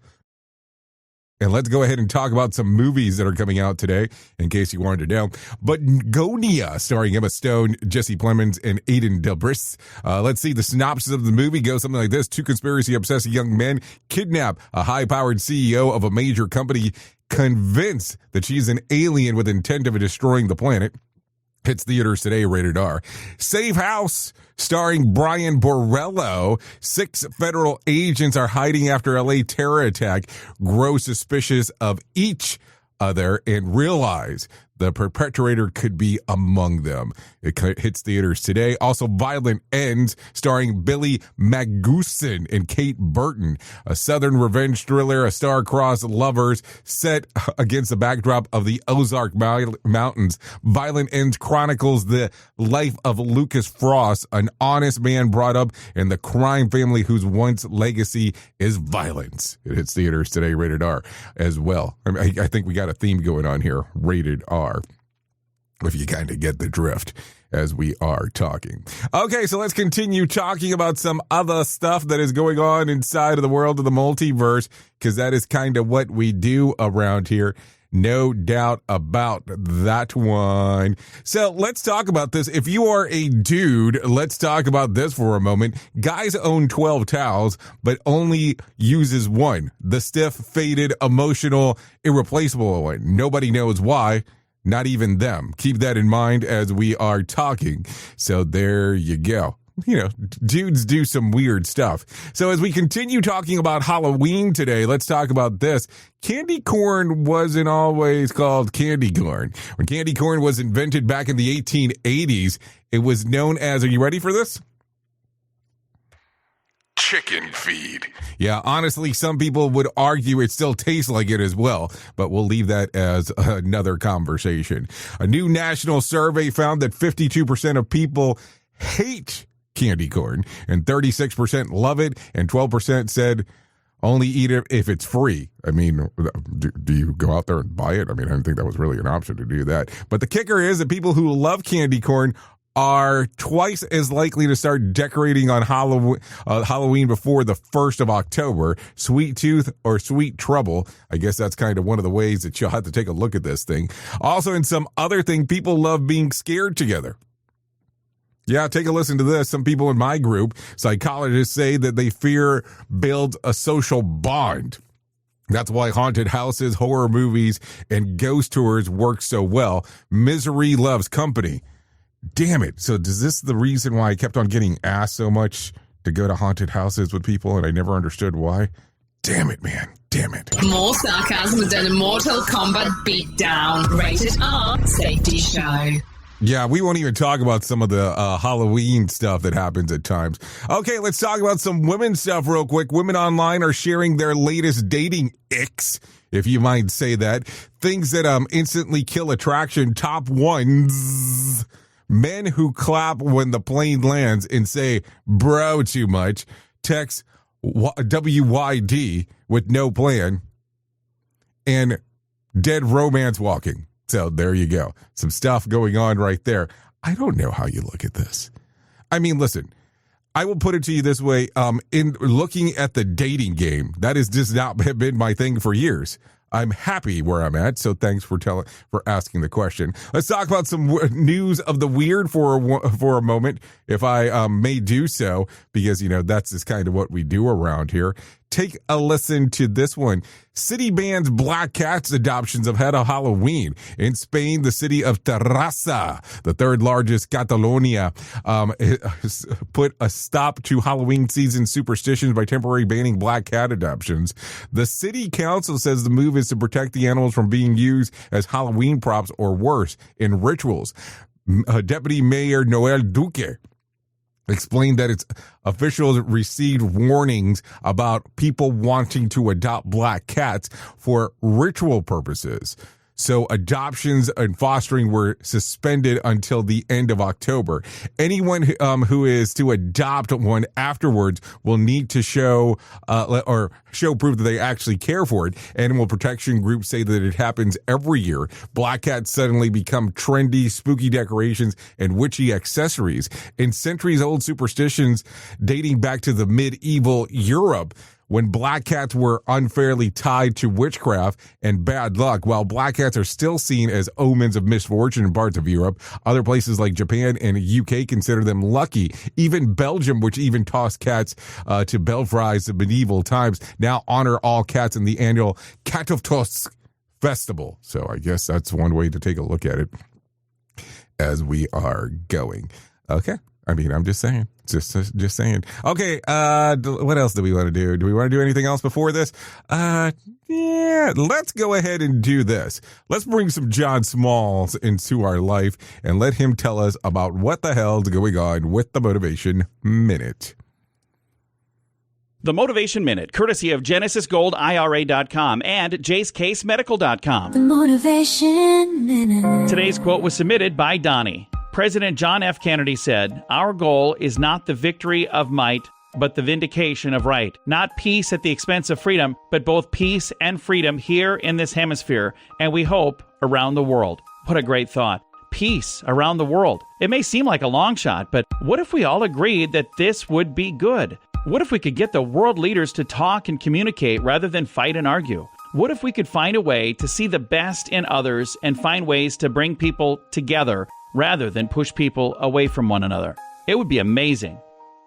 And let's go ahead and talk about some movies that are coming out today, in case you wanted to know. But Gonia, starring Emma Stone, Jesse Plemons, and Aidan Delbris. Let's see, the synopsis of the movie goes something like this. Two conspiracy-obsessed young men kidnap a high-powered CEO of a major company, convinced that she's an alien with intent of destroying the planet. Hits theaters today, rated R. Safe House, starring Brian Borello. 6 federal agents are hiding after LA terror attack, grow suspicious of each other, and realize the perpetrator could be among them. It hits theaters today. Also, Violent Ends, starring Billy Magnuson and Kate Burton. A Southern revenge thriller, a star-crossed lovers set against the backdrop of the Ozark Mountains. Violent Ends chronicles the life of Lucas Frost, an honest man brought up in the crime family whose once legacy is violence. It hits theaters today, rated R as well. I think we got a theme going on here, rated R, if you kind of get the drift as we are talking. Okay, so let's continue talking about some other stuff that is going on inside of the world of the multiverse, because that is kind of what we do around here. No doubt about that one. So let's talk about this. If you are a dude, let's talk about this for a moment. Guys own 12 towels, but only uses one. The stiff, faded, emotional, irreplaceable one. Nobody knows why. Not even them. Keep that in mind as we are talking. So there you go. You know, dudes do some weird stuff. So as we continue talking about Halloween today, let's talk about this. Candy corn wasn't always called candy corn. When candy corn was invented back in the 1880s, it was known as, are you ready for this? Chicken feed. Yeah, honestly, some people would argue it still tastes like it as well, but we'll leave that as another conversation. A new national survey found that 52% of people hate candy corn, and 36% love it, and 12% said only eat it if it's free. I mean, do you go out there and buy it? I mean, I didn't think that was really an option to do that. But the kicker is that people who love candy corn are twice as likely to start decorating on Halloween before the 1st of October. Sweet tooth or sweet trouble. I guess that's kind of one of the ways that you'll have to take a look at this thing. Also, in some other thing, people love being scared together. Yeah, take a listen to this. Some people in my group, psychologists, say that they fear builds a social bond. That's why haunted houses, horror movies, and ghost tours work so well. Misery loves company. Damn it. So is this the reason why I kept on getting asked so much to go to haunted houses with people, and I never understood why? Damn it, man. Damn it. More sarcasm than a Mortal Kombat beatdown. Rated R Safety Show. Yeah, we won't even talk about some of the Halloween stuff that happens at times. Okay, let's talk about some women's stuff real quick. Women online are sharing their latest dating icks, if you might say that. Things that instantly kill attraction. Top ones. Men who clap when the plane lands and say, bro, too much. Text WYD with no plan. And dead romance walking. So there you go. Some stuff going on right there. I don't know how you look at this. I mean, listen, I will put it to you this way. In looking at the dating game, that has just not been my thing for years. I'm happy where I'm at, so thanks for asking the question. Let's talk about some news of the weird for a moment, if I may do so, because, you know, that's just kind of what we do around here. Take a listen to this one. City bans black cats adoptions ahead of Halloween. In Spain, the city of Terrassa, the third largest Catalonia, put a stop to Halloween season superstitions by temporarily banning black cat adoptions. The city council says the move is to protect the animals from being used as Halloween props or worse, in rituals. Deputy Mayor Noel Duque explained that its officials received warnings about people wanting to adopt black cats for ritual purposes. So adoptions and fostering were suspended until the end of October. Anyone who is to adopt one afterwards will need to show proof that they actually care for it. Animal protection groups say that it happens every year. Black cats suddenly become trendy, spooky decorations and witchy accessories. In centuries-old superstitions dating back to the medieval Europe, when black cats were unfairly tied to witchcraft and bad luck. While black cats are still seen as omens of misfortune in parts of Europe, other places like Japan and UK consider them lucky. Even Belgium, which even tossed cats to Belfries in medieval times, now honor all cats in the annual Katoftosk festival. So I guess that's one way to take a look at it as we are going. Okay. I mean, I'm just saying. Just saying. Okay, what else do we want to do? Do we want to do anything else before this? Yeah, let's go ahead and do this. Let's bring some John Smalls into our life and let him tell us about what the hell's going on with the Motivation Minute. The Motivation Minute, courtesy of GenesisGoldIRA.com and JaceCaseMedical.com. The Motivation Minute. Today's quote was submitted by Donnie. President John F. Kennedy said, "Our goal is not the victory of might, but the vindication of right. Not peace at the expense of freedom, but both peace and freedom here in this hemisphere, and we hope around the world." What a great thought. Peace around the world. It may seem like a long shot, but what if we all agreed that this would be good? What if we could get the world leaders to talk and communicate rather than fight and argue? What if we could find a way to see the best in others and find ways to bring people together rather than push people away from one another? It would be amazing.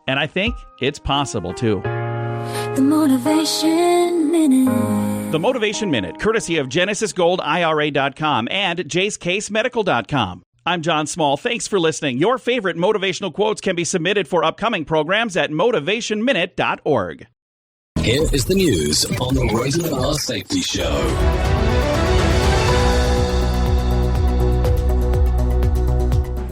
And I think it's possible, too. The Motivation Minute. The Motivation Minute, courtesy of GenesisGoldIRA.com and JaceCaseMedical.com. I'm John Small. Thanks for listening. Your favorite motivational quotes can be submitted for upcoming programs at motivationminute.org. Here is the news on the Rated R Safety Show.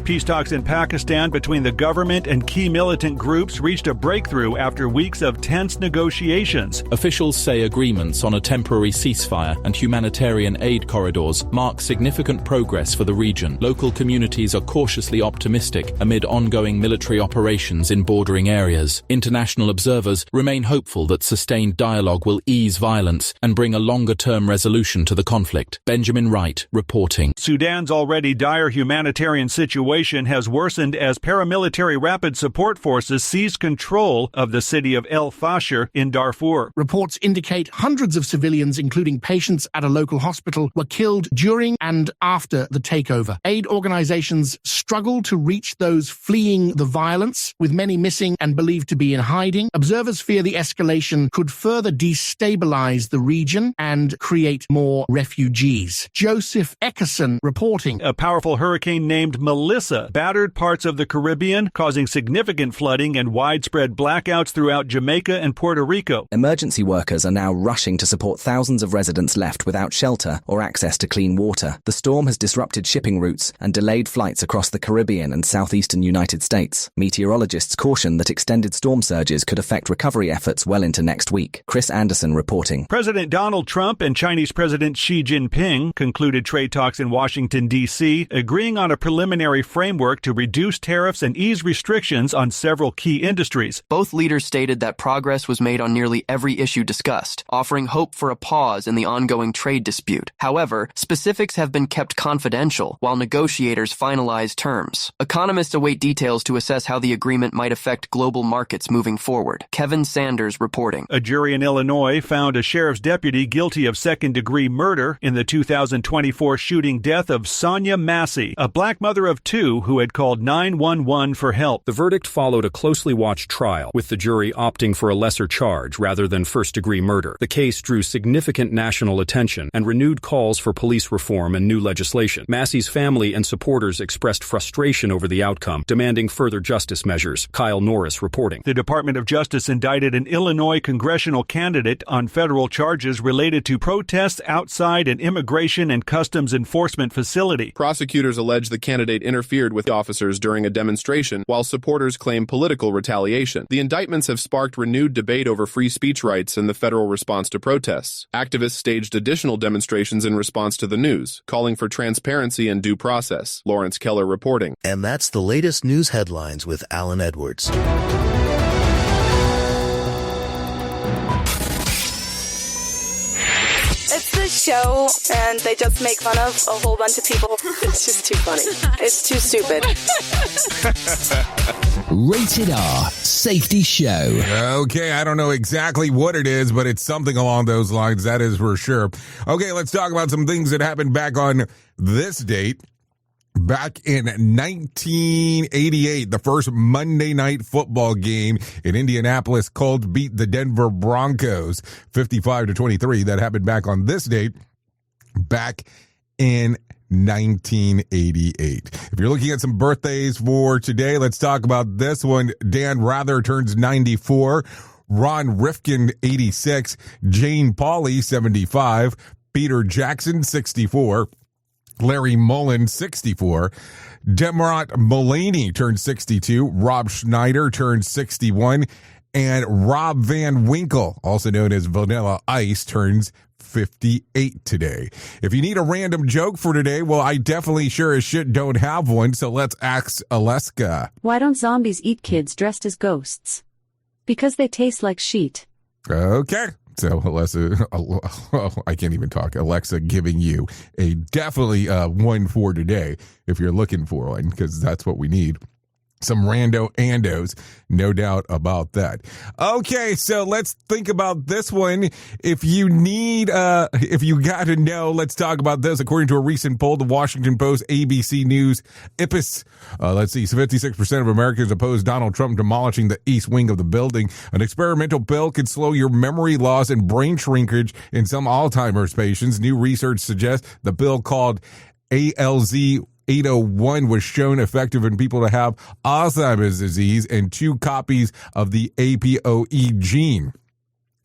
Peace talks in Pakistan between the government and key militant groups reached a breakthrough after weeks of tense negotiations. Officials say agreements on a temporary ceasefire and humanitarian aid corridors mark significant progress for the region. Local communities are cautiously optimistic amid ongoing military operations in bordering areas. International observers remain hopeful that sustained dialogue will ease violence and bring a longer-term resolution to the conflict. Benjamin Wright reporting. Sudan's already dire humanitarian situation has worsened as paramilitary rapid support forces seized control of the city of El Fasher in Darfur. Reports indicate hundreds of civilians, including patients at a local hospital, were killed during and after the takeover. Aid organizations struggle to reach those fleeing the violence, with many missing and believed to be in hiding. Observers fear the escalation could further destabilize the region and create more refugees. Joseph Eckerson reporting. A powerful hurricane named Melissa battered parts of the Caribbean, causing significant flooding and widespread blackouts throughout Jamaica and Puerto Rico. Emergency workers are now rushing to support thousands of residents left without shelter or access to clean water. The storm has disrupted shipping routes and delayed flights across the Caribbean and southeastern United States. Meteorologists caution that extended storm surges could affect recovery efforts well into next week. Chris Anderson reporting. President Donald Trump and Chinese President Xi Jinping concluded trade talks in Washington, D.C., agreeing on a preliminary framework to reduce tariffs and ease restrictions on several key industries. Both leaders stated that progress was made on nearly every issue discussed, offering hope for a pause in the ongoing trade dispute. However, specifics have been kept confidential while negotiators finalize terms. Economists await details to assess how the agreement might affect global markets moving forward. Kevin Sanders reporting. A jury in Illinois found a sheriff's deputy guilty of second-degree murder in the 2024 shooting death of Sonia Massey, a black mother of two who had called 911 for help. The verdict followed a closely watched trial, with the jury opting for a lesser charge rather than first-degree murder. The case drew significant national attention and renewed calls for police reform and new legislation. Massey's family and supporters expressed frustration over the outcome, demanding further justice measures. Kyle Norris reporting. The Department of Justice indicted an Illinois congressional candidate on federal charges related to protests outside an immigration and customs enforcement facility. Prosecutors allege the candidate interfered interfered with officers during a demonstration, while supporters claim political retaliation. The indictments have sparked renewed debate over free speech rights and the federal response to protests. Activists staged additional demonstrations in response to the news, calling for transparency and due process. Lawrence Keller reporting. And that's the latest news headlines with Alan Edwards. It's the show, and they just make fun of a whole bunch of people. It's just too funny. It's too stupid. Rated R Safety Show. Okay, I don't know exactly what it is, but it's something along those lines, that is for sure. Okay, let's talk about some things that happened back on this date. Back in 1988, the first Monday night football game in Indianapolis, Colts beat the Denver Broncos 55-23. That happened back on this date, back in 1988. If you're looking at some birthdays for today, let's talk about this one. Dan Rather turns 94. Ron Rifkin, 86. Jane Pauley, 75. Peter Jackson, 64. Larry Mullen, 64. Demrot Mulaney turned 62. Rob Schneider turned 61. And Rob Van Winkle, also known as Vanilla Ice, turns 58 today. If you need a random joke for today, well, I definitely sure as shit don't have one, so let's ask Aleska. Why don't zombies eat kids dressed as ghosts? Because they taste like sheet. Okay. So, Alexa, I can't even talk. Alexa giving you a definitely one for today if you're looking for one, because that's what we need. Some rando andos, no doubt about that. Okay, so let's think about this one. If you got to know, let's talk about this. According to a recent poll, the Washington Post, ABC News, IPIS, let's see, 56% of Americans oppose Donald Trump demolishing the east wing of the building. An experimental bill could slow your memory loss and brain shrinkage in some Alzheimer's patients. New research suggests the bill, called ALZ 801, was shown effective in people that have Alzheimer's disease and 2 copies of the APOE gene,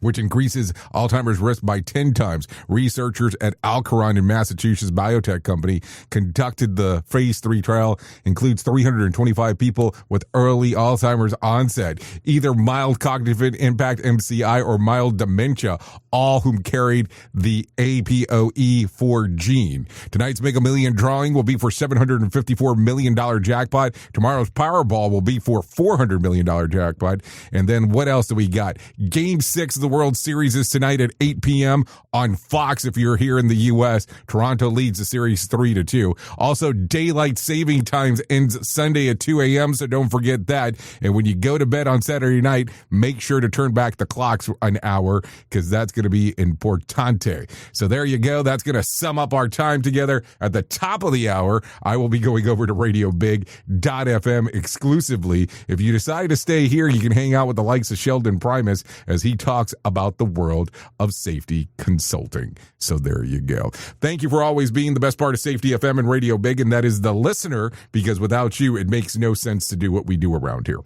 which increases Alzheimer's risk by 10 times. Researchers at Alcaron in Massachusetts biotech company conducted the phase 3 trial, includes 325 people with early Alzheimer's onset, either mild cognitive impact, MCI, or mild dementia, all whom carried the APOE4 gene. Tonight's Mega Million drawing will be for $754 million jackpot. Tomorrow's Powerball will be for $400 million jackpot. And then what else do we got? Game 6 of the World Series is tonight at 8 p.m. on Fox if you're here in the U.S. Toronto leads the series 3-2. Also, daylight saving times ends Sunday at 2 a.m., so don't forget that. And when you go to bed on Saturday night, make sure to turn back the clocks an hour, because that's going to be importante. So there you go. That's going to sum up our time together. At the top of the hour, I will be going over to RadioBig.fm exclusively. If you decide to stay here, you can hang out with the likes of Sheldon Primus as he talks about the world of safety consulting. So there you go. Thank you for always being the best part of Safety FM and Radio Big, and that is the listener, because without you, it makes no sense to do what we do around here.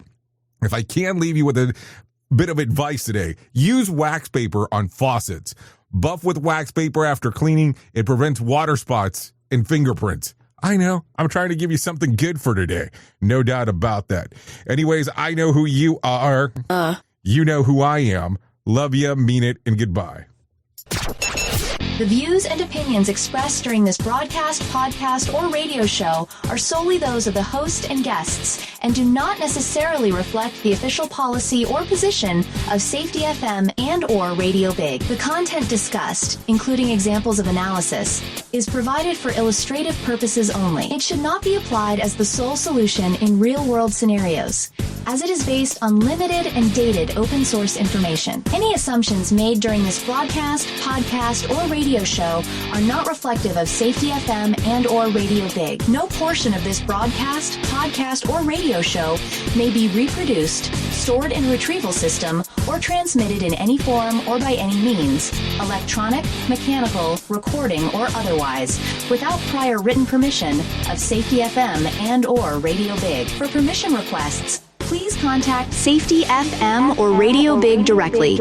If I can leave you with a bit of advice today, use wax paper on faucets. Buff with wax paper after cleaning. It prevents water spots and fingerprints. I know. I'm trying to give you something good for today. No doubt about that. Anyways, I know who you are. You know who I am. Love ya, mean it, and goodbye. The views and opinions expressed during this broadcast, podcast, or radio show are solely those of the host and guests and do not necessarily reflect the official policy or position of Safety FM and or Radio Big. The content discussed, including examples of analysis, is provided for illustrative purposes only. It should not be applied as the sole solution in real-world scenarios, as it is based on limited and dated open source information. Any assumptions made during this broadcast, podcast, or radio show are not reflective of Safety FM and or Radio Big. No portion of this broadcast, podcast, or radio show may be reproduced, stored in a retrieval system, or transmitted in any form or by any means, electronic, mechanical, recording, or otherwise, without prior written permission of Safety FM and or Radio Big. For permission requests, please contact Safety FM or Radio Big directly.